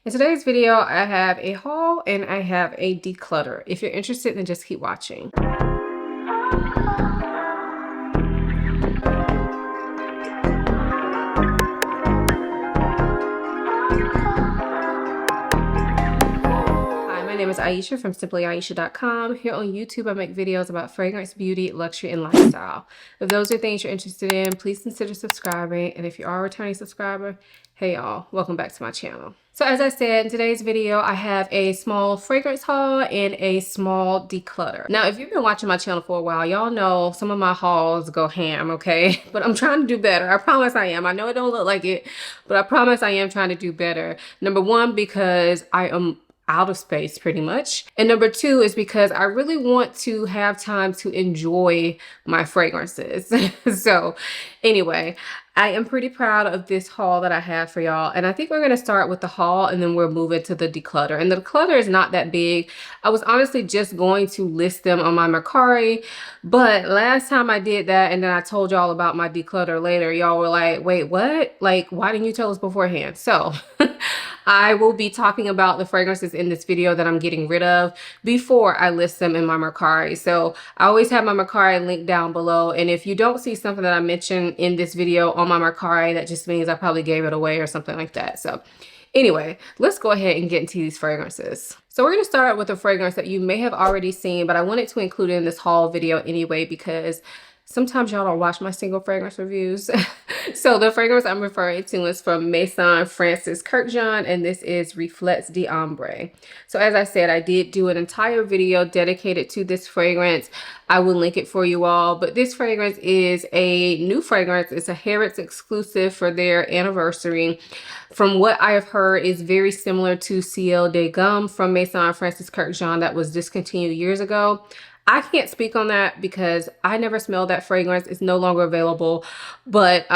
In today's video, I have a haul and I have a declutter. If you're interested, then just keep watching. My name is Ayesha from simplyayesha.com. Here on YouTube, I make videos about fragrance, beauty, luxury, and lifestyle. If those are things you're interested in, please consider subscribing. And if you are a returning subscriber, hey y'all, welcome back to my channel. So as I said, in today's video, I have a small fragrance haul and a small declutter. Now, if you've been watching my channel for a while, y'all know some of my hauls go ham, okay? But I'm trying to do better. I promise I am. I know it don't look like it, but I promise I am trying to do better. Number one, because I am out of space pretty much. And number two is because I really want to have time to enjoy my fragrances. So anyway, I am pretty proud of this haul that I have for y'all. And I think we're gonna start with the haul and then we'll move into the declutter. And the declutter is not that big. I was honestly just going to list them on my Mercari, but last time I did that and then I told y'all about my declutter later, y'all were like, wait, what? Like, why didn't you tell us beforehand? So I will be talking about the fragrances in this video that I'm getting rid of before I list them in my Mercari. So I always have my Mercari link down below. And if you don't see something that I mentioned in this video on my Mercari, that just means I probably gave it away or something like that. So anyway, let's go ahead and get into these fragrances. So we're going to start out with a fragrance that you may have already seen, but I wanted to include it in this haul video anyway, because sometimes y'all don't watch my single fragrance reviews. So the fragrance I'm referring to is from Maison Francis Kurkdjian, and this is Reflets d'Ombre. So as I said, I did do an entire video dedicated to this fragrance. I will link it for you all, but this fragrance is a new fragrance. It's a Harrods exclusive for their anniversary. From what I have heard, is very similar to Ciel de Gomme from Maison Francis Kurkdjian that was discontinued years ago. I can't speak on that because I never smelled that fragrance. It's no longer available. But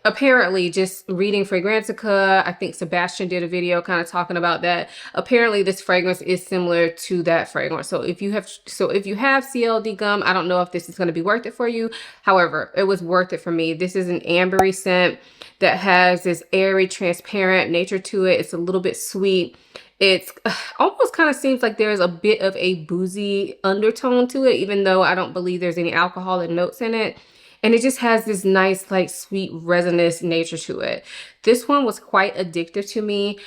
apparently, just reading Fragrantica, I think Sebastian did a video kind of talking about that. Apparently, this fragrance is similar to that fragrance. So if you have Ciel de Gomme, I don't know if this is going to be worth it for you. However, it was worth it for me. This is an ambery scent that has this airy, transparent nature to it. It's a little bit sweet. It's almost kind of seems like there's a bit of a boozy undertone to it, even though I don't believe there's any alcoholic notes in it. And it just has this nice, like, sweet, resinous nature to it. This one was quite addictive to me.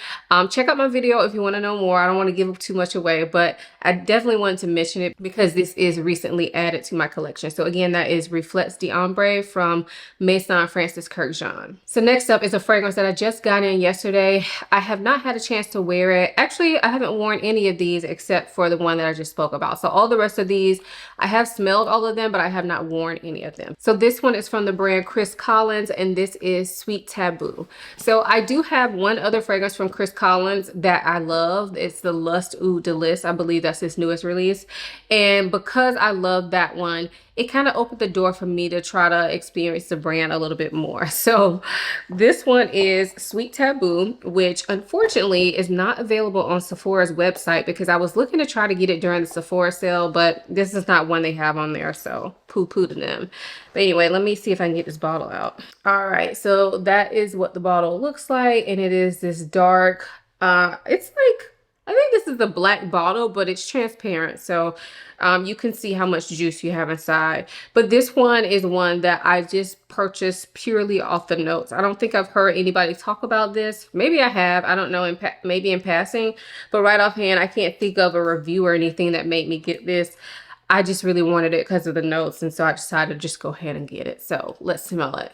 Check out my video if you want to know more. I don't want to give too much away, but I definitely wanted to mention it because this is recently added to my collection. So again, that is Reflets d'Ombre from Maison Francis Kurkdjian. So next up is a fragrance that I just got in yesterday. I have not had a chance to wear it. Actually, I haven't worn any of these except for the one that I just spoke about. So all the rest of these, I have smelled all of them, but I have not worn any of them. So this one is from the brand Chris Collins, and this is Sweet Taboo. So I do have one other fragrance from Chris Collins that I love. It's the Lust Oud de Lis. I believe that's his newest release. And because I love that one, it kind of opened the door for me to try to experience the brand a little bit more. So this one is Sweet Taboo, which unfortunately is not available on Sephora's website because I was looking to try to get it during the Sephora sale, but this is not one they have on there, so poo-poo to them. But anyway, let me see if I can get this bottle out. All right, so that is what the bottle looks like, and it is this dark, it's like, I think this is the black bottle, but it's transparent. So you can see how much juice you have inside. But this one is one that I just purchased purely off the notes. I don't think I've heard anybody talk about this. Maybe I have. I don't know, maybe in passing. But right offhand, I can't think of a review or anything that made me get this. I just really wanted it because of the notes. And so I decided to just go ahead and get it. So let's smell it.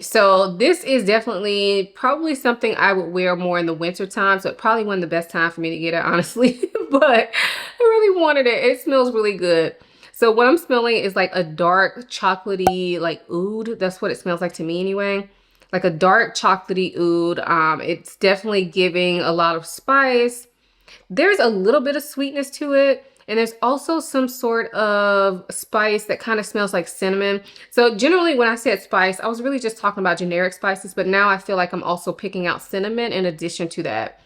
So this is definitely probably something I would wear more in the winter time. So it probably wasn't the best time for me to get it, honestly, but I really wanted it. It smells really good. So what I'm smelling is like a dark chocolatey, like oud. That's what it smells like to me anyway. Like a dark chocolatey oud. It's definitely giving a lot of spice. There's a little bit of sweetness to it. And there's also some sort of spice that kind of smells like cinnamon. So generally when I said spice, I was really just talking about generic spices, but now I feel like I'm also picking out cinnamon in addition to that.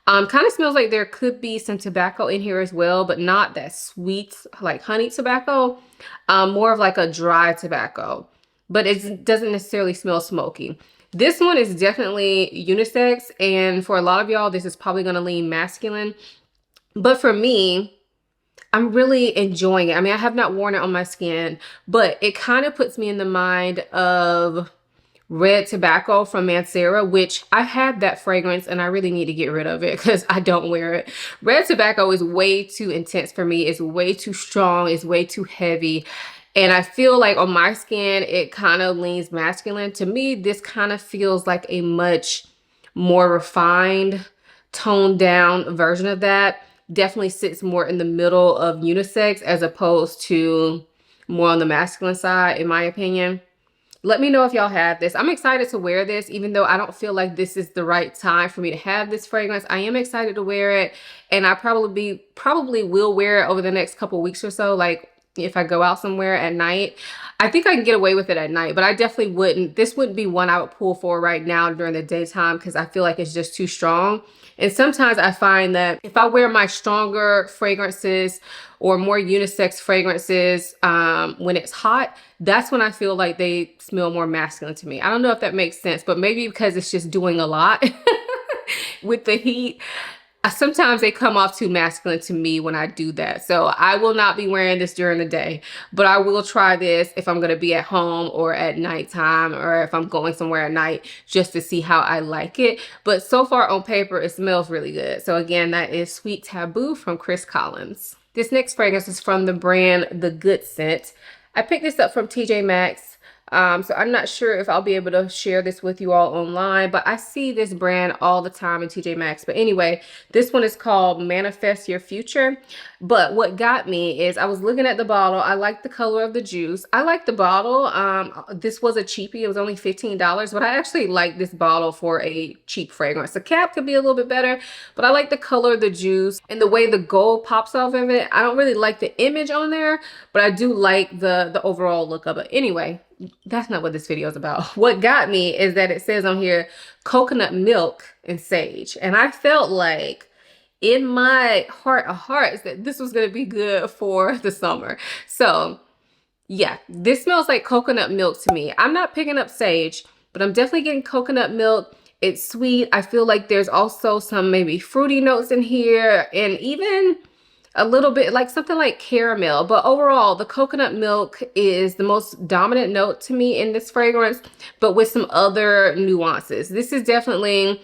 Kind of smells like there could be some tobacco in here as well, but not that sweet, like honey tobacco. More of like a dry tobacco, but it doesn't necessarily smell smoky. This one is definitely unisex, and for a lot of y'all, this is probably gonna lean masculine. But for me, I'm really enjoying it. I mean, I have not worn it on my skin, but it kind of puts me in the mind of Red Tobacco from Mancera, which I have that fragrance and I really need to get rid of it because I don't wear it. Red Tobacco is way too intense for me. It's way too strong. It's way too heavy. And I feel like on my skin, it kind of leans masculine. To me, this kind of feels like a much more refined, toned down version of that. Definitely sits more in the middle of unisex as opposed to more on the masculine side, in my opinion. Let me know if y'all have this. I'm excited to wear this, even though I don't feel like this is the right time for me to have this fragrance. I am excited to wear it, and I probably will wear it over the next couple weeks or so. Like if I go out somewhere at night, I think I can get away with it at night, but I definitely wouldn't. This wouldn't be one I would pull for right now during the daytime because I feel like it's just too strong. And sometimes I find that if I wear my stronger fragrances or more unisex fragrances when it's hot, that's when I feel like they smell more masculine to me. I don't know if that makes sense, but maybe because it's just doing a lot with the heat. Sometimes they come off too masculine to me when I do that. So I will not be wearing this during the day, but I will try this if I'm going to be at home or at nighttime, or if I'm going somewhere at night, just to see how I like it. But so far on paper, it smells really good. So again, that is Sweet Taboo from Chris Collins. This next fragrance is from the brand The Good Scent. I picked this up from TJ Maxx. So I'm not sure if I'll be able to share this with you all online, but I see this brand all the time in TJ Maxx. But anyway, this one is called Manifest Your Future. But what got me is I was looking at the bottle. I like the color of the juice. I like the bottle. This was a cheapie. It was only $15, but I actually like this bottle for a cheap fragrance. The cap could be a little bit better, but I like the color of the juice and the way the gold pops off of it. I don't really like the image on there, but I do like the overall look of it. Anyway, that's not what this video is about. What got me is that it says on here coconut milk and sage, and I felt like in my heart of hearts that this was going to be good for the summer. So yeah, this smells like coconut milk to me. I'm not picking up sage, but I'm definitely getting coconut milk. It's sweet. I feel like there's also some maybe fruity notes in here, and even a little bit like something like caramel. But overall, the coconut milk is the most dominant note to me in this fragrance, but with some other nuances. This is definitely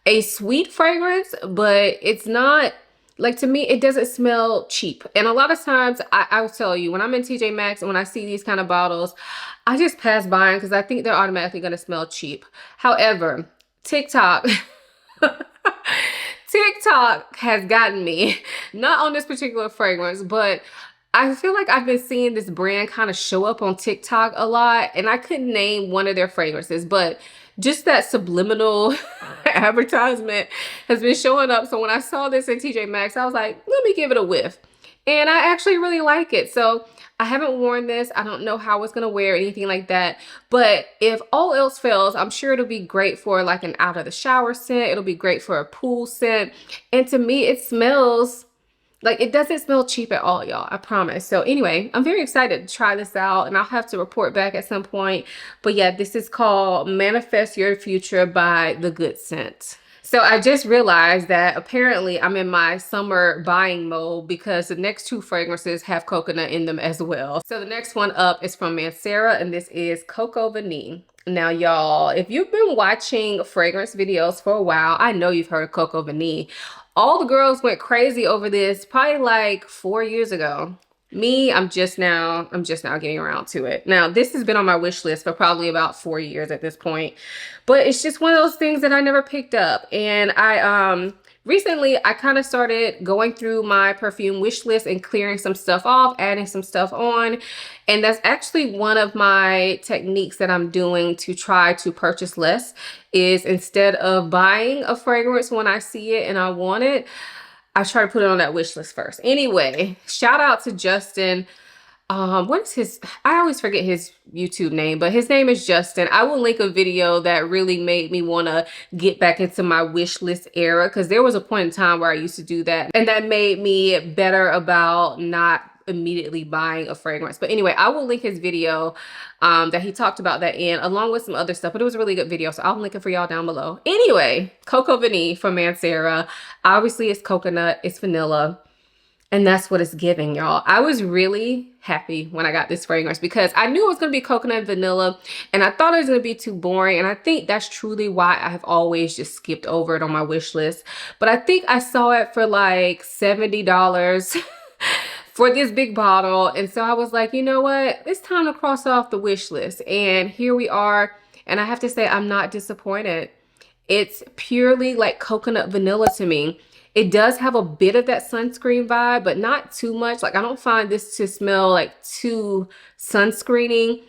a sweet fragrance, but it's not, like, to me, it doesn't smell cheap. And a lot of times, I will tell you, when I'm in TJ Maxx and when I see these kind of bottles, I just pass by them because I think they're automatically going to smell cheap. However, TikTok has gotten me, not on this particular fragrance, but I feel like I've been seeing this brand kind of show up on TikTok a lot, and I couldn't name one of their fragrances, but just that subliminal advertisement has been showing up. So when I saw this in TJ Maxx, I was like, let me give it a whiff. And I actually really like it. So I haven't worn this. I don't know how it's going to wear, anything like that. But if all else fails, I'm sure it'll be great for like an out of the shower scent. It'll be great for a pool scent. And to me, it smells like, it doesn't smell cheap at all, y'all. I promise. So anyway, I'm very excited to try this out, and I'll have to report back at some point. But yeah, this is called Manifest Your Future by The Good Scent. So I just realized that apparently I'm in my summer buying mode because the next two fragrances have coconut in them as well. So the next one up is from Mancera, and this is Cocovene. Now, y'all, if you've been watching fragrance videos for a while, I know you've heard of Cocovene. All the girls went crazy over this probably like 4 years ago. Me, I'm just now getting around to it. Now, this has been on my wish list for probably about 4 years at this point, but it's just one of those things that I never picked up. And recently I kind of started going through my perfume wish list and clearing some stuff off, adding some stuff on. And that's actually one of my techniques that I'm doing to try to purchase less, is instead of buying a fragrance when I see it and I want it, I try to put it on that wish list first. Anyway, shout out to Justin. What is his, I always forget his YouTube name, but his name is Justin. I will link a video that really made me want to get back into my wish list era, because there was a point in time where I used to do that, and that made me better about not immediately buying a fragrance. But anyway, I will link his video that he talked about that in, along with some other stuff. But it was a really good video, so I'll link it for y'all down below. Anyway, Cocovene from Mancera. Obviously, it's coconut, it's vanilla. And that's what it's giving, y'all. I was really happy when I got this fragrance because I knew it was going to be coconut and vanilla, and I thought it was going to be too boring. And I think that's truly why I have always just skipped over it on my wish list. But I think I saw it for like $70 for this big bottle. And so I was like, you know what? It's time to cross off the wish list. And here we are. And I have to say, I'm not disappointed. It's purely like coconut vanilla to me. It does have a bit of that sunscreen vibe, but not too much. Like, I don't find this to smell like too sunscreening.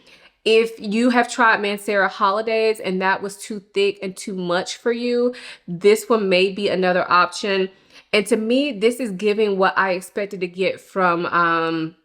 If you have tried Mancera Holidays and that was too thick and too much for you, this one may be another option. And to me, this is giving what I expected to get from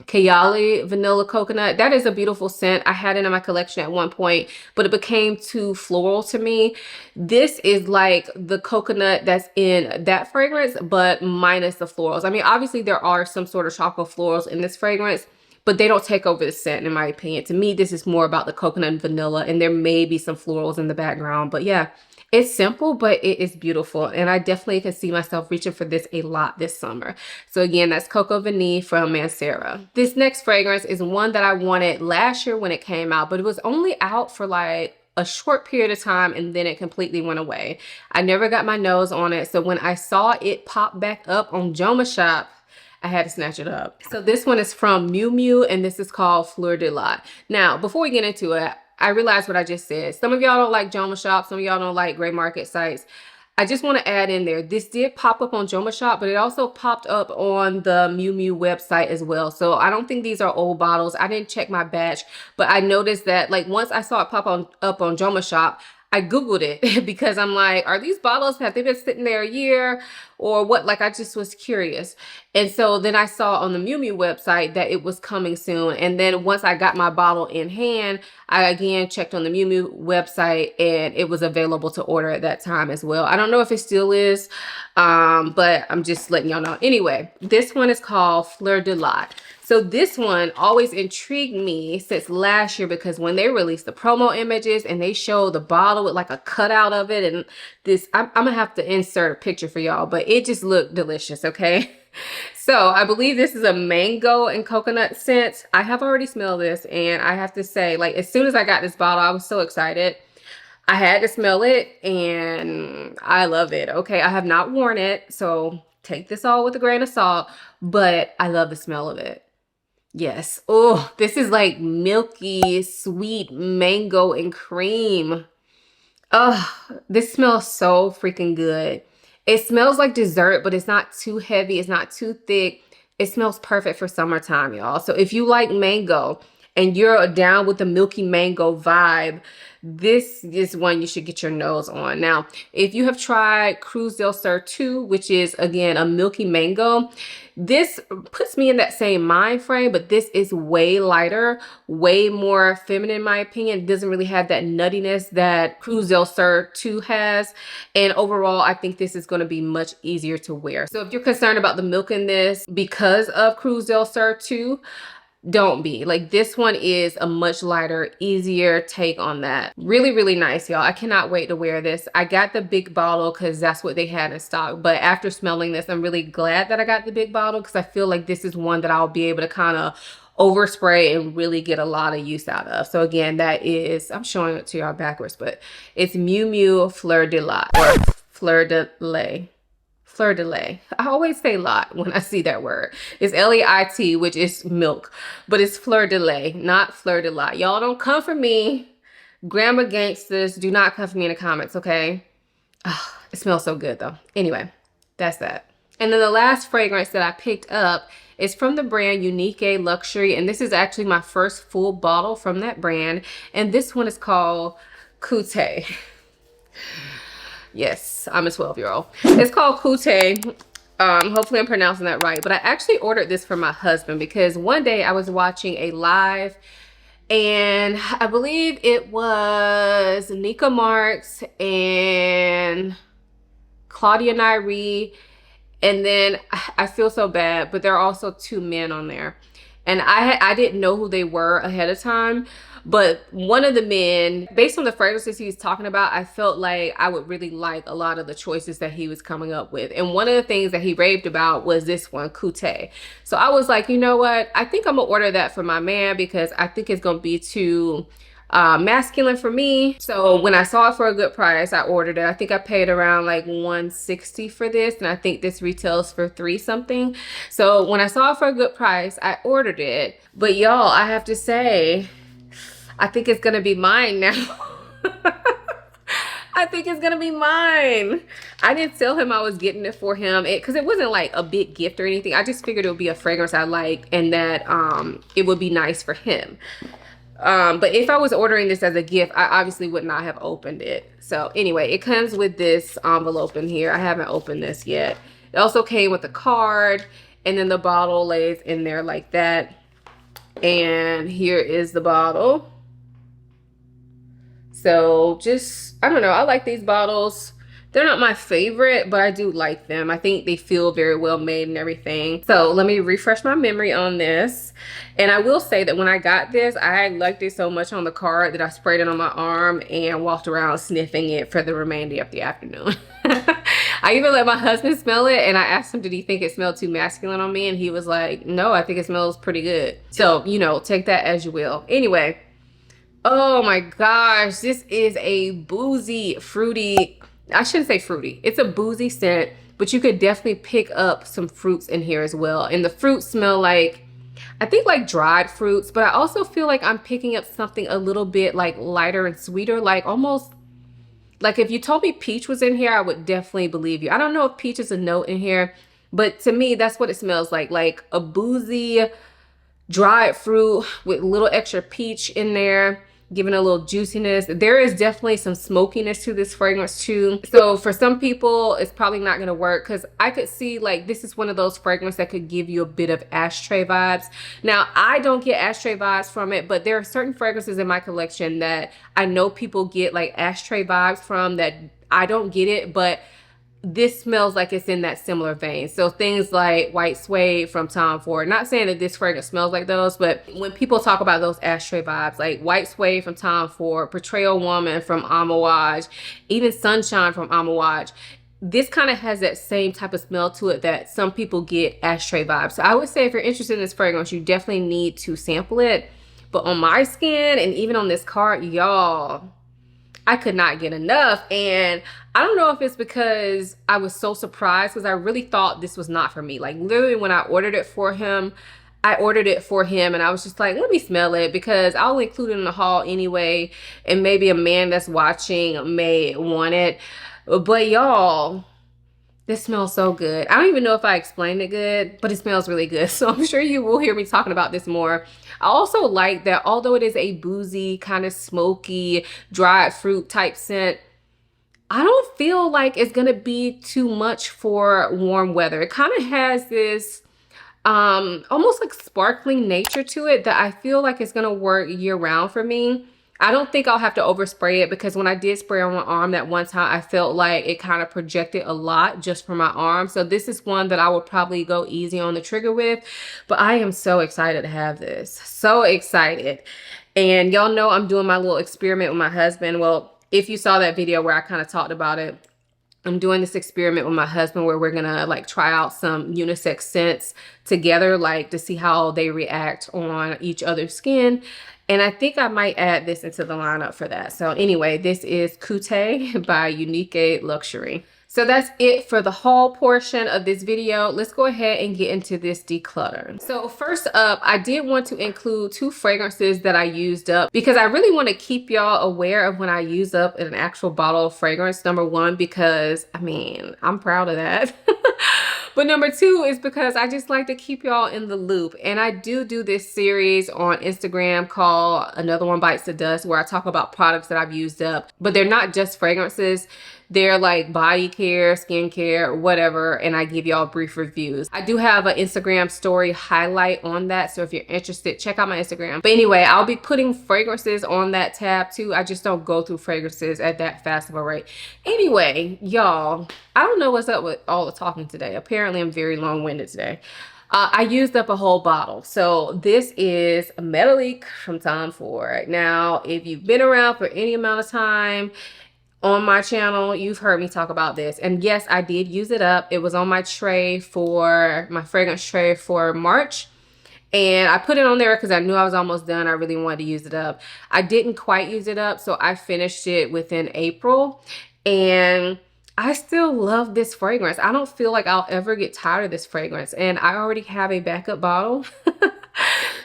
Kayali Vanilla Coconut. That is a beautiful scent. I had it in my collection at one point, but it became too floral to me. This is like the coconut that's in that fragrance, but minus the florals. I mean, obviously there are some sort of chocolate florals in this fragrance, but they don't take over the scent in my opinion. To me, this is more about the coconut and vanilla, and there may be some florals in the background, but yeah. It's simple, but it is beautiful. And I definitely can see myself reaching for this a lot this summer. So again, that's Cocovene from Mancera. This next fragrance is one that I wanted last year when it came out, but it was only out for like a short period of time and then it completely went away. I never got my nose on it. So when I saw it pop back up on Joma Shop, I had to snatch it up. So this one is from Miu Miu and this is called Fleur de Lis. Now, before we get into it, I realized what I just said. Some of y'all don't like Joma Shop. Some of y'all don't like gray market sites. I just want to add in there, this did pop up on Joma Shop, but it also popped up on the Miu Miu website as well. So I don't think these are old bottles. I didn't check my batch, but I noticed that like once I saw it pop up on Joma Shop, I Googled it because I'm like, are these bottles, have they been sitting there a year or what? Like, I just was curious. And so then I saw on the Miu Miu website that it was coming soon. And then once I got my bottle in hand, I again checked on the Miu Miu website and it was available to order at that time as well. I don't know if it still is, but I'm just letting y'all know. Anyway, this one is called Fleur de Lis. So this one always intrigued me since last year because when they released the promo images and they showed the bottle with like a cutout of it and this, I'm gonna have to insert a picture for y'all, but it just looked delicious, okay? So I believe this is a mango and coconut scent. I have already smelled this and I have to say, like, as soon as I got this bottle, I was so excited. I had to smell it and I love it, okay? I have not worn it, so take this all with a grain of salt, but I love the smell of it. Yes. Oh, this is like milky, sweet mango and cream. Oh, this smells so freaking good. It smells like dessert, but it's not too heavy. It's not too thick. It smells perfect for summertime, y'all. So if you like mango and you're down with the milky mango vibe, this is one you should get your nose on. Now, if you have tried Cruz del Sur 2, which is, again, a milky mango, this puts me in that same mind frame, but this is way lighter, way more feminine in my opinion. It doesn't really have that nuttiness that Cruz del Sur 2 has. And overall, I think this is going to be much easier to wear. So if you're concerned about the milk in this because of Cruz del Sur 2, don't be. Like, this one is a much lighter, easier take on that. Really, really nice, y'all. I cannot wait to wear this. I got the big bottle because that's what they had in stock. But after smelling this, I'm really glad that I got the big bottle because I feel like this is one that I'll be able to kind of overspray and really get a lot of use out of. So again, that is, I'm showing it to y'all backwards, but it's Miu Miu Fleur de Lis or Fleur de Lis. Fleur de Lis. I always say lot when I see that word. It's L-E-I-T, which is milk, but it's Fleur de Lis, not Fleur de Lis. Y'all don't come for me. Grammar gangsters, do not come for me in the comments, okay? Oh, it smells so good though. Anyway, that's that. And then the last fragrance that I picked up is from the brand Unique Luxury, and this is actually my first full bottle from that brand, and this one is called Coute. Yes, I'm a 12-year-old. It's called Coute. Hopefully I'm pronouncing that right. But I actually ordered this for my husband because one day I was watching a live and I believe it was Nika Marks and Claudia Nairi And then I feel so bad, but there are also two men on there. And I didn't know who they were ahead of time. But one of the men, based on the fragrances he was talking about, I felt like I would really like a lot of the choices that he was coming up with. And one of the things that he raved about was this one, Coute. So I was like, you know what? I think I'm gonna order that for my man because I think it's gonna be too masculine for me. So when I saw it for a good price, I ordered it. I think I paid around like $160 for this, and I think this retails for $3 something. So when I saw it for a good price, I ordered it. But y'all, I have to say, I think it's gonna be mine now. I think it's gonna be mine. I didn't tell him I was getting it for him because it wasn't like a big gift or anything. I just figured it would be a fragrance I like and that it would be nice for him. But if I was ordering this as a gift, I obviously would not have opened it. So anyway, it comes with this envelope in here. I haven't opened this yet. It also came with a card, and then the bottle lays in there like that. And here is the bottle. So just, I don't know, I like these bottles. They're not my favorite, but I do like them. I think they feel very well made and everything. So let me refresh my memory on this. And I will say that when I got this, I liked it so much on the card that I sprayed it on my arm and walked around sniffing it for the remainder of the afternoon. I even let my husband smell it, and I asked him, did he think it smelled too masculine on me? And he was like, no, I think it smells pretty good. So, you know, take that as you will. Anyway, oh my gosh, this is a boozy, fruity, I shouldn't say fruity. It's a boozy scent, but you could definitely pick up some fruits in here as well. And the fruits smell like, I think like dried fruits, but I also feel like I'm picking up something a little bit like lighter and sweeter, like almost like if you told me peach was in here, I would definitely believe you. I don't know if peach is a note in here, but to me, that's what it smells like a boozy dried fruit with a little extra peach in there, giving a little juiciness. There is definitely some smokiness to this fragrance too. So for some people, it's probably not gonna work because I could see like this is one of those fragrances that could give you a bit of ashtray vibes. Now, I don't get ashtray vibes from it, but there are certain fragrances in my collection that I know people get like ashtray vibes from that I don't get it, but this smells like it's in that similar vein. So things like White Suede from Tom Ford. Not saying that this fragrance smells like those, but when people talk about those ashtray vibes, like White Suede from Tom Ford, Portrayal Woman from Amouage, even Sunshine from Amouage, this kind of has that same type of smell to it that some people get ashtray vibes. So I would say if you're interested in this fragrance, you definitely need to sample it. But on my skin and even on this card, y'all, I could not get enough. And I don't know if it's because I was so surprised because I really thought this was not for me. Like literally when I ordered it for him, and I was just like, let me smell it because I'll include it in the haul anyway. And maybe a man that's watching may want it. But y'all, this smells so good. I don't even know if I explained it good, but it smells really good. So I'm sure you will hear me talking about this more. I also like that although it is a boozy, kind of smoky, dried fruit type scent, I don't feel like it's gonna be too much for warm weather. It kind of has this almost like sparkling nature to it that I feel like it's gonna work year round for me. I don't think I'll have to overspray it because when I did spray on my arm that one time, I felt like it kind of projected a lot just from my arm. So this is one that I would probably go easy on the trigger with, but I am so excited to have this. So excited. And y'all know I'm doing my little experiment with my husband. Well, if you saw that video where I kind of talked about it, I'm doing this experiment with my husband where we're gonna like try out some unisex scents together, like to see how they react on each other's skin. And I think I might add this into the lineup for that. So anyway, this is Coute by Unique Luxury. So that's it for the haul portion of this video. Let's go ahead and get into this declutter. So first up, I did want to include 2 fragrances that I used up because I really want to keep y'all aware of when I use up an actual bottle of fragrance. Number 1, because I mean, I'm proud of that. But number 2 is because I just like to keep y'all in the loop. And I do this series on Instagram called Another One Bites the Dust, where I talk about products that I've used up, but they're not just fragrances. They're like body care, skincare, whatever, and I give y'all brief reviews. I do have an Instagram story highlight on that, so if you're interested, check out my Instagram. But anyway, I'll be putting fragrances on that tab too. I just don't go through fragrances at that fast of a rate. Anyway, y'all, I don't know what's up with all the talking today. Apparently, I'm very long-winded today. I used up a whole bottle. So this is a Metallique from Tom Ford. Now, if you've been around for any amount of time on my channel, you've heard me talk about this. And yes, I did use it up. It was on my tray for my fragrance tray for March. And I put it on there because I knew I was almost done. I really wanted to use it up. I didn't quite use it up, so I finished it within April. And I still love this fragrance. I don't feel like I'll ever get tired of this fragrance. And I already have a backup bottle.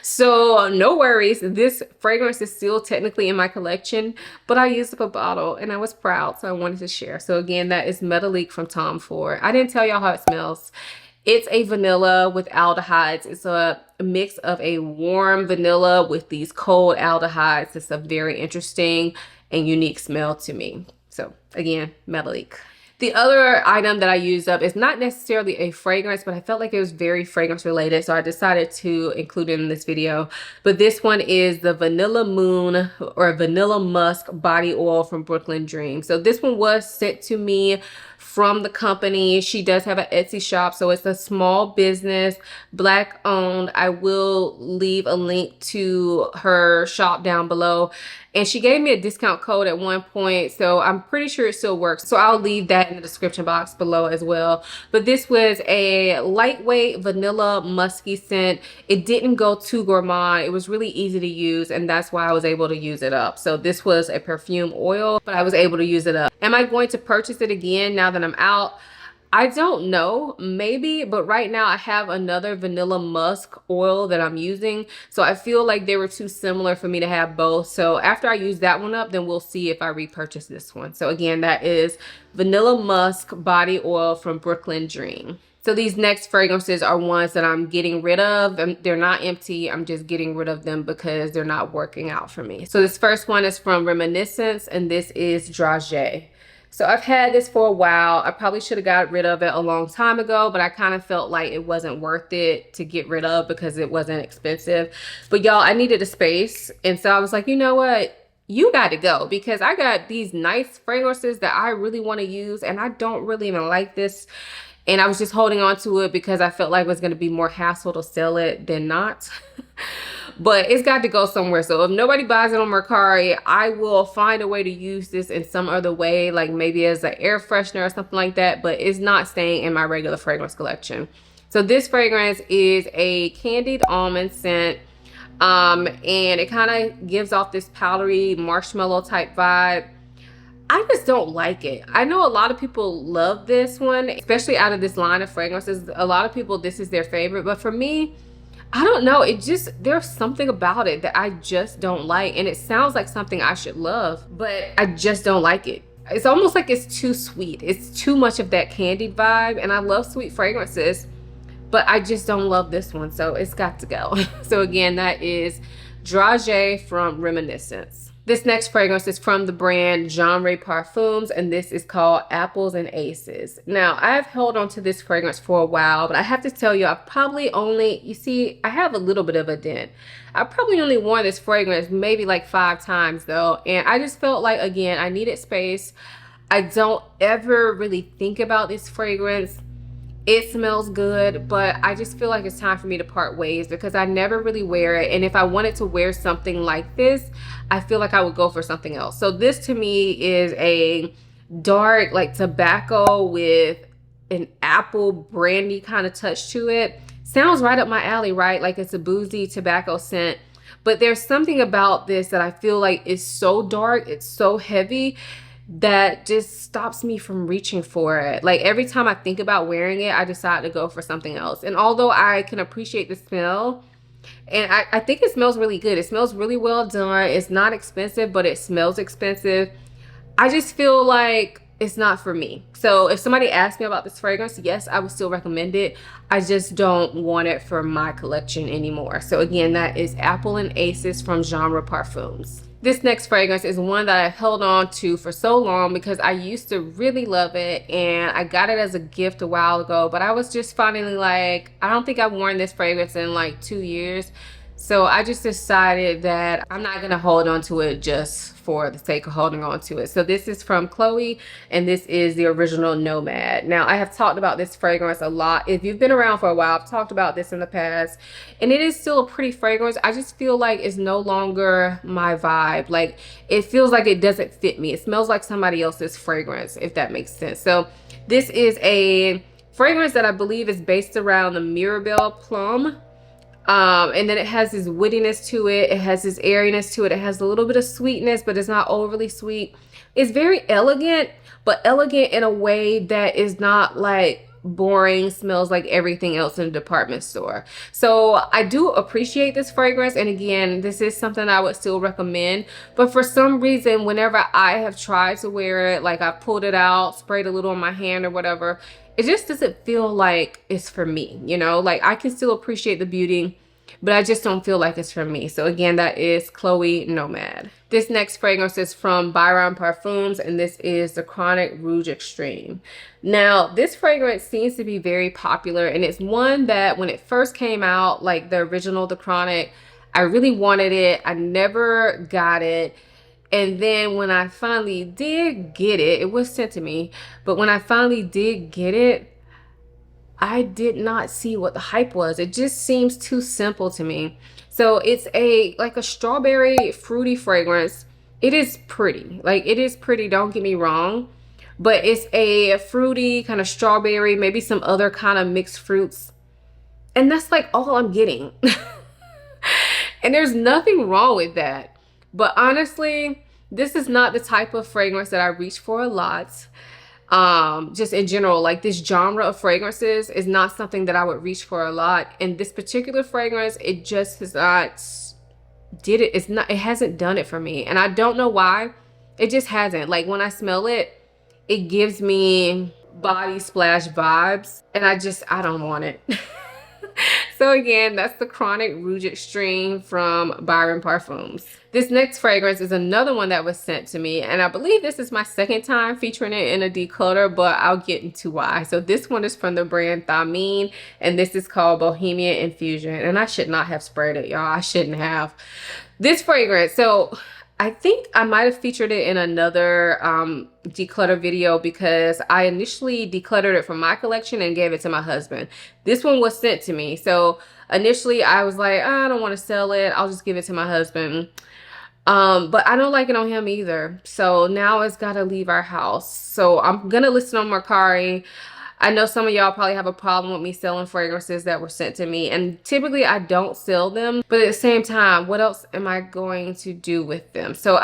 So no worries. This fragrance is still technically in my collection, but I used up a bottle and I was proud. So I wanted to share. So again, that is Metallique from Tom Ford. I didn't tell y'all how it smells. It's a vanilla with aldehydes. It's a mix of a warm vanilla with these cold aldehydes. It's a very interesting and unique smell to me. So again, Metallique. The other item that I used up is not necessarily a fragrance, but I felt like it was very fragrance related, so I decided to include it in this video. But this one is the Vanilla Moon or Vanilla Musk body oil from Brooklyn Dream. So this one was sent to me from the company. She does have an Etsy shop, so it's a small business, Black owned. I will leave a link to her shop down below. And she gave me a discount code at one point, so I'm pretty sure it still works. So I'll leave that in the description box below as well. But this was a lightweight vanilla musky scent. It didn't go too gourmand. It was really easy to use, and that's why I was able to use it up. So this was a perfume oil, but I was able to use it up. Am I going to purchase it again now that I'm out? I don't know, maybe, but right now I have another vanilla musk oil that I'm using. So I feel like they were too similar for me to have both. So after I use that one up, then we'll see if I repurchase this one. So again, that is Vanilla Musk body oil from Brooklyn Dream. So these next fragrances are ones that I'm getting rid of. They're not empty. I'm just getting rid of them because they're not working out for me. So this first one is from Reminiscence, and this is Dragé. So I've had this for a while. I probably should have got rid of it a long time ago, but I kind of felt like it wasn't worth it to get rid of because it wasn't expensive. But y'all, I needed a space. And so I was like, you know what? You got to go, because I got these nice fragrances that I really want to use, and I don't really even like this. And I was just holding on to it because I felt like it was going to be more hassle to sell it than not. But it's got to go somewhere. So if nobody buys it on Mercari, I will find a way to use this in some other way, like maybe as an air freshener or something like that. But it's not staying in my regular fragrance collection. So this fragrance is a candied almond scent. And it kind of gives off this powdery marshmallow type vibe. I just don't like it. I know a lot of people love this one, especially out of this line of fragrances. A lot of people, this is their favorite. But for me, I don't know. It just, there's something about it that I just don't like. And it sounds like something I should love, but I just don't like it. It's almost like it's too sweet. It's too much of that candied vibe. And I love sweet fragrances, but I just don't love this one. So it's got to go. So again, that is Dragé from Reminiscence. This next fragrance is from the brand Genre Parfums, and this is called Apples and Aces. Now, I've held on to this fragrance for a while, but I have to tell you, I've probably only, you see, I have a little bit of a dent. I probably only worn this fragrance maybe like 5 times though, and I just felt like, again, I needed space. I don't ever really think about this fragrance. It smells good, but I just feel like it's time for me to part ways because I never really wear it. And if I wanted to wear something like this, I feel like I would go for something else. So this to me is a dark, like tobacco with an apple brandy kind of touch to it. Sounds right up my alley, right? Like it's a boozy tobacco scent. But there's something about this that I feel like is so dark, it's so heavy, that just stops me from reaching for it. Like every time I think about wearing it, I decide to go for something else. And although I can appreciate the smell, and I think it smells really good. It smells really well done. It's not expensive, but it smells expensive. I just feel like it's not for me. So if somebody asked me about this fragrance, yes, I would still recommend it. I just don't want it for my collection anymore. So again, that is Apple and Aces from Genre Parfums. This next fragrance is one that I held on to for so long because I used to really love it, and I got it as a gift a while ago, but I was just finally like, I don't think I've worn this fragrance in like 2 years. So I just decided that I'm not gonna hold on to it just for the sake of holding on to it. So this is from Chloe, and this is the original Nomad. Now, I have talked about this fragrance a lot. If you've been around for a while, I've talked about this in the past, and it is still a pretty fragrance. I just feel like it's no longer my vibe. Like, it feels like it doesn't fit me. It smells like somebody else's fragrance, if that makes sense. So this is a fragrance that I believe is based around the Mirabelle Plum. And then it has this wittiness to it. It has this airiness to it. It has a little bit of sweetness, but it's not overly sweet. It's very elegant, but elegant in a way that is not like boring, smells like everything else in a department store. So I do appreciate this fragrance. And again, this is something I would still recommend. But for some reason, whenever I have tried to wear it, like I pulled it out, sprayed a little on my hand or whatever, it just doesn't feel like it's for me, you know? Like, I can still appreciate the beauty, but I just don't feel like it's for me. So again, that is Chloe Nomad. This next fragrance is from Byron Parfums, and this is the Chronic Rouge Extreme. Now, this fragrance seems to be very popular, and it's one that when it first came out, like the original, the Chronic, I really wanted it. I never got it. And then when I finally did get it, it was sent to me, but when I finally did get it, I did not see what the hype was. It just seems too simple to me. So it's like a strawberry fruity fragrance. It is pretty. Like, it is pretty, don't get me wrong. But it's a fruity kind of strawberry, maybe some other kind of mixed fruits. And that's like all I'm getting. And there's nothing wrong with that. But honestly, this is not the type of fragrance that I reach for a lot. Just in general, like this genre of fragrances is not something that I would reach for a lot. And this particular fragrance, it just has not it hasn't done it for me. And I don't know why. It just hasn't. Like, when I smell it, it gives me body splash vibes, and I don't want it. So again, that's the Chronic Rouge Extreme from Byron Parfums. This next fragrance is another one that was sent to me, and I believe this is my second time featuring it in a declutter, but I'll get into why. So this one is from the brand Thameen, and this is called Bohemian Infusion, and I should not have sprayed it, y'all. I shouldn't have. This fragrance, so I think I might have featured it in another declutter video because I initially decluttered it from my collection and gave it to my husband. This one was sent to me. So initially I was like, I don't want to sell it. I'll just give it to my husband. But I don't like it on him either. So now it's got to leave our house. So I'm going to list it on Mercari. I know some of y'all probably have a problem with me selling fragrances that were sent to me, and typically I don't sell them, but at the same time, what else am I going to do with them? So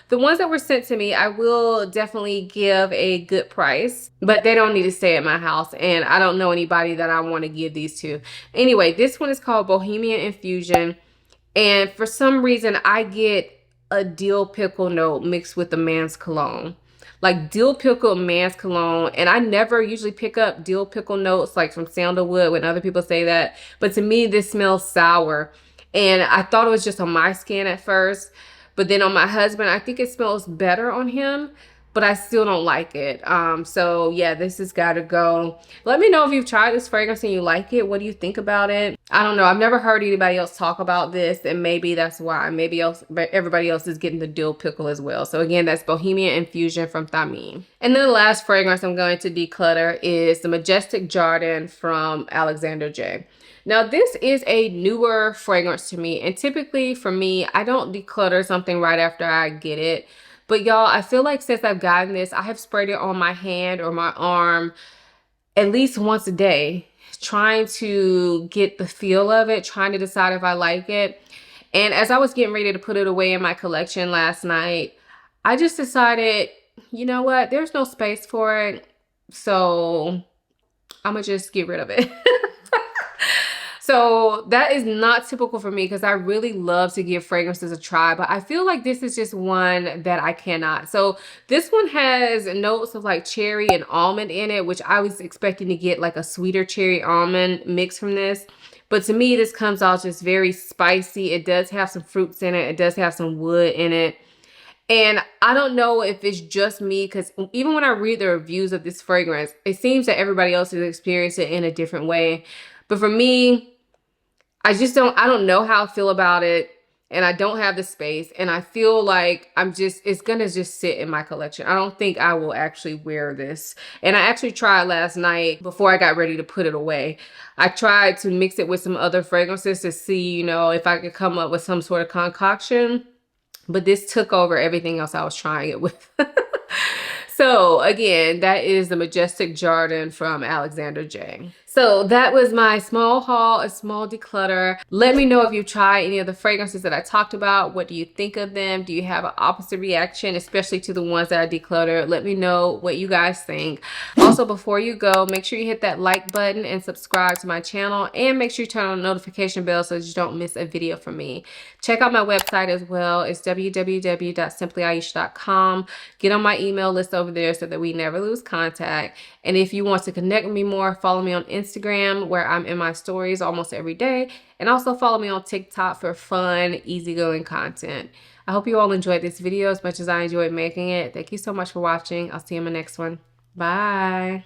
the ones that were sent to me, I will definitely give a good price, but they don't need to stay at my house, and I don't know anybody that I want to give these to. Anyway, this one is called Bohemian Infusion, and for some reason I get a dill pickle note mixed with the man's cologne. Like dill pickle man's cologne, and I never usually pick up dill pickle notes like from sandalwood when other people say that, but to me this smells sour, and I thought it was just on my skin at first, but then on my husband I think it smells better on him, but I still don't like it. So yeah, this has got to go. Let me know if you've tried this fragrance and you like it. What do you think about it? I don't know. I've never heard anybody else talk about this, and maybe that's why. Maybe everybody else is getting the dill pickle as well. So again, that's Bohemian Infusion from Thameen. And then the last fragrance I'm going to declutter is the Majestic Jardin from Alexander J. Now, this is a newer fragrance to me, and typically for me, I don't declutter something right after I get it. But y'all, I feel like since I've gotten this, I have sprayed it on my hand or my arm at least once a day, trying to get the feel of it, trying to decide if I like it. And as I was getting ready to put it away in my collection last night, I just decided, you know what, there's no space for it, so I'm gonna just get rid of it. So that is not typical for me because I really love to give fragrances a try, but I feel like this is just one that I cannot. So this one has notes of like cherry and almond in it, which I was expecting to get like a sweeter cherry almond mix from this, But to me, this comes out just very spicy. It does have some fruits in it. It does have some wood in it. And I don't know if it's just me, because even when I read the reviews of this fragrance, it seems that everybody else has experienced it in a different way. But for me, I don't know how I feel about it. And I don't have the space. And I feel like it's going to just sit in my collection. I don't think I will actually wear this. And I actually tried last night before I got ready to put it away. I tried to mix it with some other fragrances to see, you know, if I could come up with some sort of concoction. But this took over everything else I was trying it with. So again, that is the Majestic Jardin from Alexander J. So that was my small haul, a small declutter. Let me know if you've tried any of the fragrances that I talked about. What do you think of them? Do you have an opposite reaction, especially to the ones that I decluttered? Let me know what you guys think. Also, before you go, make sure you hit that like button and subscribe to my channel, and make sure you turn on the notification bell so that you don't miss a video from me. Check out my website as well. It's www.simplyayesha.com. Get on my email list over there so that we never lose contact. And if you want to connect with me more, follow me on Instagram, where I'm in my stories almost every day. And also follow me on TikTok for fun, easygoing content. I hope you all enjoyed this video as much as I enjoyed making it. Thank you so much for watching. I'll see you in my next one. Bye.